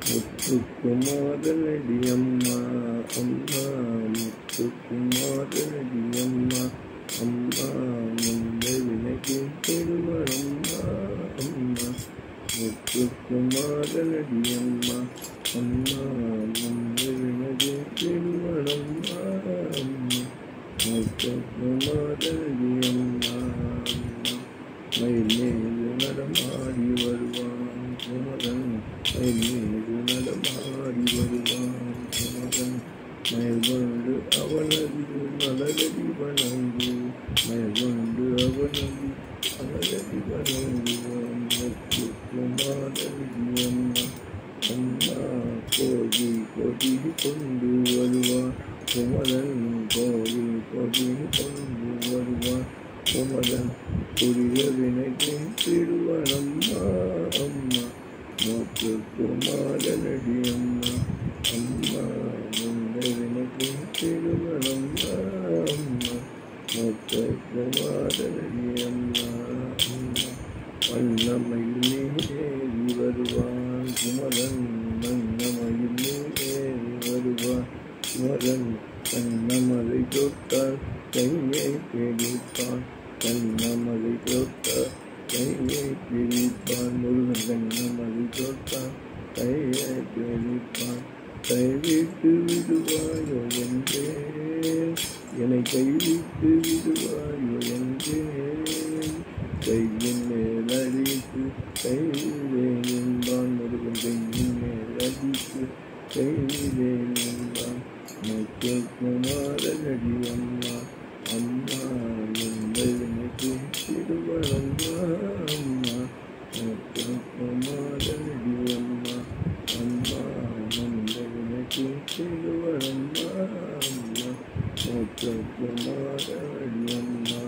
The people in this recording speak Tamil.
முத்துக்குமாரனடி அம்மா அம்மா முத்துக்குமாரனடி அம்மா அம்மா முந்த வினக்கு பெருமரம்மா அம்மா முத்துக்குமாரனடி அம்மா அம்மா முந்த வினக்கு பெருமரம்மா அம்மா முத்துக்குமாரனடி அம்மா அம்மா மயில் மீது நடமாடி வருவான் குமரன் மயில் மீது நடமாடி வருவான் குமரன் மயில் கொண்டு அவனது மலரடி வணங்கு மயில் கொண்டு அவனது மலரடி வணங்குவான் முத்துக்குமாரனடி அம்மா அம்மா கோடி கொடி கொண்டு வருவான் குமரன் கோடி கொடி கொண்டு வருவான் குமரன் புரிய வினைக்கும் திருவனம்மா அம்மா முத்துக்குமாரனடி அம்மா அம்மா முந்த வினைக்கும் திருவனம்மா அம்மா முத்துக்குமாரனடி அம்மா அம்மா வண்ணமயில் ஏறி வருவான் குமரன் வண்ணமயில் ஏறி வருவான் குமரன் கண்ணமலை தொட்டால் கையை பிடிப்பான் கண்ணமலை தொட்டால் கையை பிடிப்பான் முருகன் கண்ணமலை தொட்டால் கையை பிடிப்பான் கைவிட்டு விடுவாயோ என்றேன் என்னை கைவிட்டு விடுவாயோ என்றேன் கையின் மேல் அடித்து கைவிடேன் என்பான் முருகன் கையின் மேல் அடித்து கைவிடேன் என்பான் முத்துக்குமாரனடி அம்மா அம்மா எனக்கு திருவனம்மா அம்மா முத்துக்குமாரனடி அம்மா அம்மா எனக்கு திருவனம்மா அம்மா முத்துக்குமாரனடி அம்மா